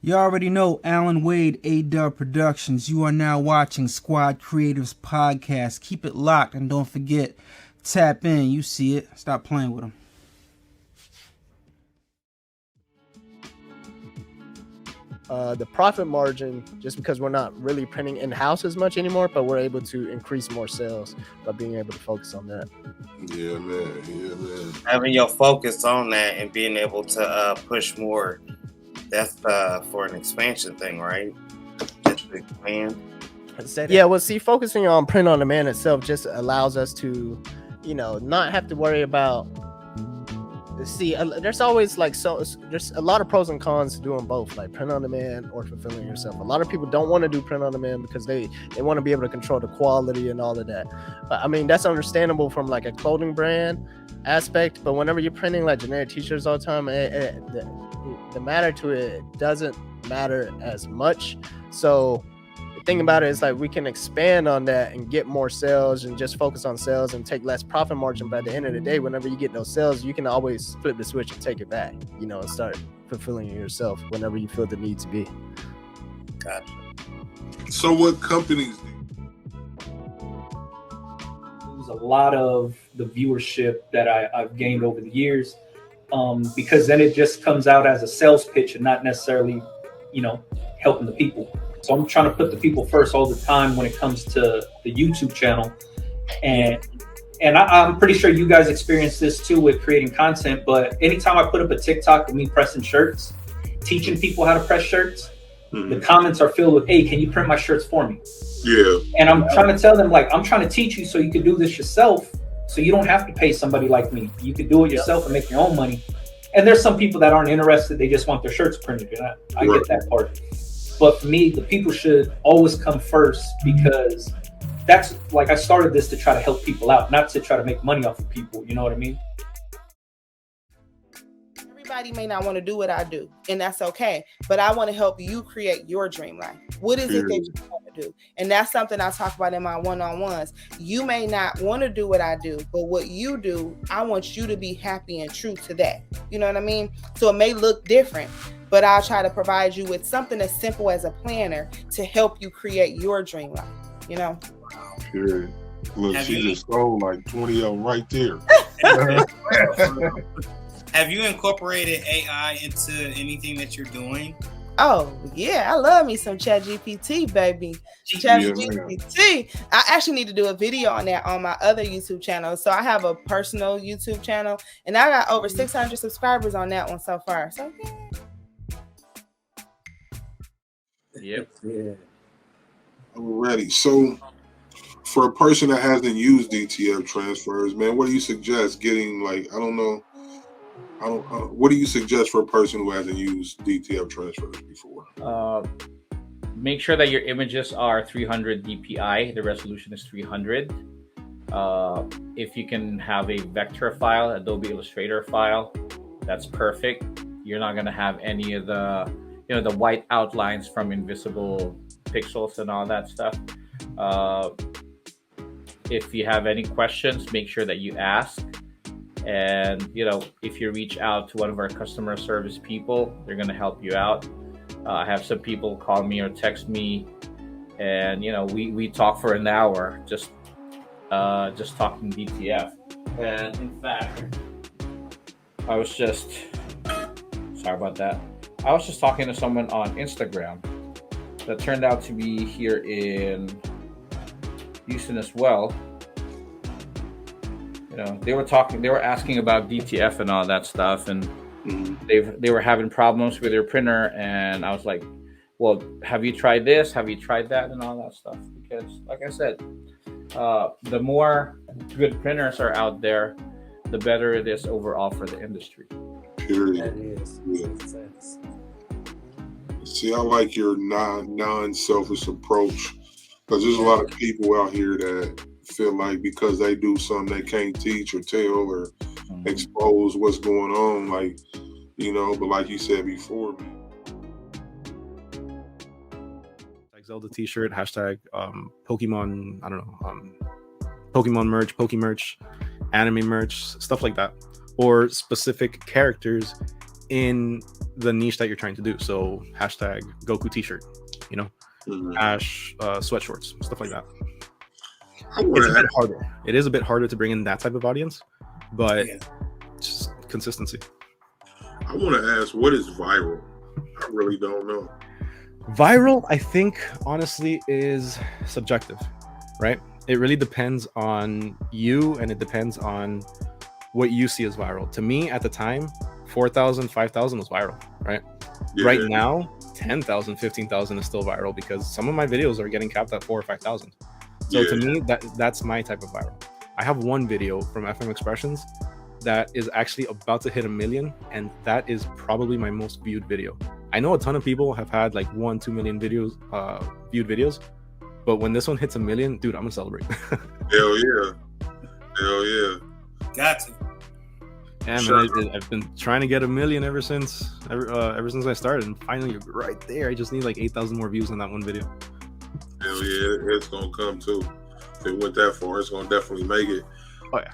You already know Alan Wade, A-Dub Productions. You are now watching Squad Creatives Podcast. Keep it locked and don't forget, tap in. You see it. Stop playing with them. The profit margin, just because we're not really printing in-house as much anymore, but we're able to increase more sales by being able to focus on that. Yeah, man. Having your focus on that and being able to push more, that's for an expansion thing, right? Just to expand. Yeah, well, see, focusing on print on demand itself just allows us to, not have to worry about. See, there's always there's a lot of pros and cons to doing both, like print on demand or fulfilling yourself. A lot of people don't want to do print on demand because they want to be able to control the quality and all of that. But I mean, that's understandable from like a clothing brand aspect. But whenever you're printing like generic t-shirts all the time, the matter to it doesn't matter as much. So the thing about it is like we can expand on that and get more sales and just focus on sales and take less profit margin. But at the end of the day, whenever you get those sales, you can always flip the switch and take it back, and start fulfilling yourself whenever you feel the need to be. Gotcha. So what companies lose a lot of the viewership that I've gained over the years, because then it just comes out as a sales pitch and not necessarily, helping the people. So I'm trying to put the people first all the time when it comes to the YouTube channel. And I'm pretty sure you guys experience this too with creating content. But anytime I put up a TikTok of me pressing shirts, teaching people how to press shirts, the comments are filled with, "Hey, can you print my shirts for me?" Yeah. And I'm trying to tell them, like, I'm trying to teach you so you can do this yourself. So you don't have to pay somebody like me. You can do it yourself and make your own money. And there's some people that aren't interested. They just want their shirts printed. And I get that part. But for me, the people should always come first, because that's like, I started this to try to help people out, not to try to make money off of people. You know what I mean? Everybody may not want to do what I do, and that's okay. But I want to help you create your dream life. What is it that you want to do? And that's something I talk about in my one-on-ones. You may not want to do what I do, but what you do, I want you to be happy and true to that. You know what I mean? So it may look different, but I'll try to provide you with something as simple as a planner to help you create your dream life, Period. Look, she just sold like 20 of them right there. Have you incorporated AI into anything that you're doing? Oh, yeah. I love me some ChatGPT, baby. ChatGPT. I actually need to do a video on that on my other YouTube channel. So I have a personal YouTube channel, and I got over 600 subscribers on that one so far. So, yeah. Yep. Yeah. Alrighty. So for a person that hasn't used DTF transfers, man, what do you suggest getting? What do you suggest for a person who hasn't used DTF transfers before? Make sure that your images are 300 dpi. The resolution is 300. If you can have a vector file, Adobe Illustrator file, that's perfect. You're not going to have any of the the white outlines from invisible pixels and all that stuff. If you have any questions, make sure that you ask. And, if you reach out to one of our customer service people, they're going to help you out. I have some people call me or text me, and, we talk for an hour, just talking DTF. And in fact, I was just talking to someone on Instagram that turned out to be here in Houston as well. They were asking about DTF and all that stuff, and they were having problems with their printer, and I was like, well, have you tried this? Have you tried that? And all that stuff. Because like I said, the more good printers are out there, the better it is overall for the industry. Period. That is. Yeah. See, I like your non-selfish approach, because there's a lot of people out here that feel like because they do something they can't teach or tell or expose what's going on, but like you said before, like Zelda t-shirt, hashtag Pokemon, Pokemon merch, Pokemerch, anime merch, stuff like that, or specific characters in the niche that you're trying to do. So hashtag Goku t-shirt, you know, hash sweatshorts, stuff like that. It's a bit harder. It is a bit harder to bring in that type of audience, but just consistency. I want to ask, what is viral? I really don't know. Viral, I think, honestly, is subjective, right? It really depends on you, and it depends on what you see as viral. To me, at the time, 4,000, 5,000 was viral, right? Yeah. Right now, 10,000, 15,000 is still viral because some of my videos are getting capped at 4,000 or 5,000. So to me, that's my type of viral. I have one video from FM Expressions that is actually about to hit 1 million, and that is probably my most viewed video. I know a ton of people have had like 1-2 million videos, viewed videos, but when this one hits 1 million, dude, I'm gonna celebrate. Hell yeah. Got to. Yeah, man, I've been trying to get 1 million ever since I started, and finally right there. I just need like 8,000 more views on that one video. Hell yeah, it's gonna come too. If it went that far, it's gonna definitely make it. Oh yeah.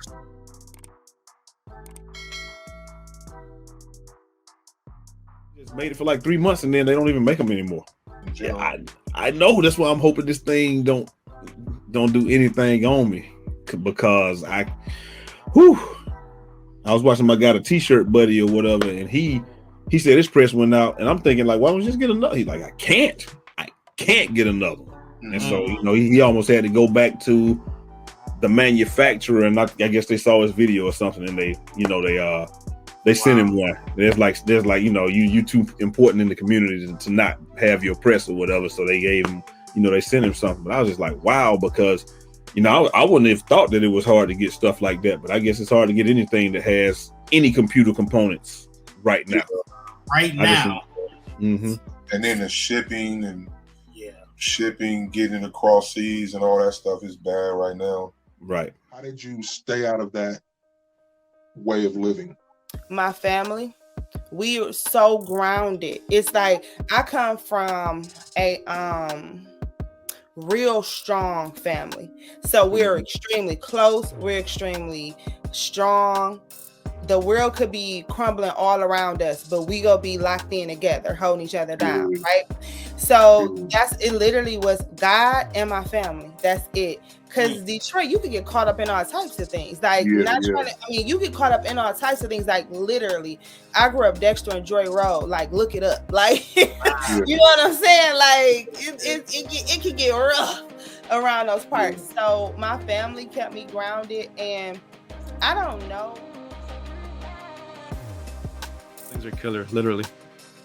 Just made it for like 3 months, and then they don't even make them anymore. Yeah, I know. That's why I'm hoping this thing don't do anything on me, because I was watching my guy, a t-shirt buddy or whatever, and he said his press went out, and I'm thinking like, why don't you just get another? He's like, I can't get another. And so, you know, he almost had to go back to the manufacturer, and I guess they saw his video or something, and they sent him one. There's like, you know, you too important in the community to not have your press or whatever. So they gave him, you know, they sent him something. But I was just like, wow, because, you know, I wouldn't have thought that it was hard to get stuff like that, but I guess it's hard to get anything that has any computer components right now. And then the shipping and getting across seas and all that stuff is bad right now. Right. How did you stay out of that way of living? My family, we are so grounded. It's like I come from a real strong family. So we're extremely close. We're extremely strong. The world could be crumbling all around us, but we gonna be locked in together, holding each other down, right? So it literally was God and my family. That's it. Because Detroit, you could get caught up in all types of things. Like you get caught up in all types of things. Like literally, I grew up Dexter and Joy Road. Like, look it up. Like, you know what I'm saying? Like, it can get rough around those parts. So my family kept me grounded, and I don't know. Things are killer, literally.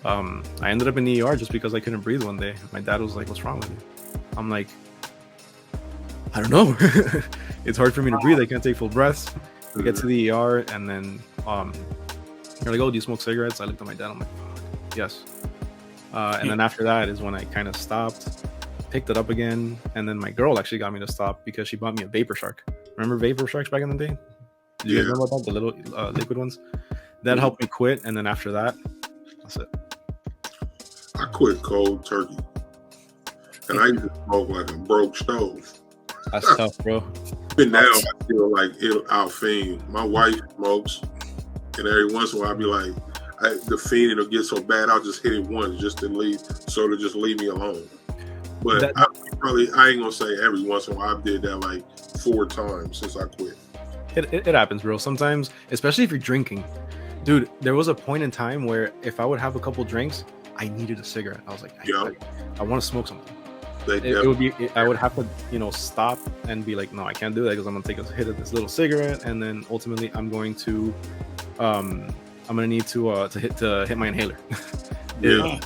I ended up in the ER just because I couldn't breathe one day. My dad was like, "What's wrong with you?" I'm like, I don't know. It's hard for me to breathe. I can't take full breaths. We get to the ER, and then you're like, "Oh, do you smoke cigarettes?" I looked at my dad. I'm like, "Yes." And then after that is when I kind of stopped, picked it up again, and then my girl actually got me to stop because she bought me a Vapor Shark. Remember Vapor Sharks back in the day? Do you guys know about that? The little liquid ones? That helped me quit, and then after that, that's it. I quit cold turkey, and I used to smoke like a broke stove. That's tough, bro. But now I feel like I'll fiend. My wife smokes, and every once in a while I'll be like, the fiend will get so bad I'll just hit it once just to just leave me alone. But I ain't gonna say every once in a while. I did that like 4 times since I quit. It happens, bro. Sometimes, especially if you're drinking. Dude, there was a point in time where if I would have a couple drinks, I needed a cigarette. I was like, I want to smoke something. I would have to, you know, stop and be like, no, I can't do that because I'm gonna take a hit of this little cigarette, and then ultimately I'm gonna need to hit my inhaler. Yeah.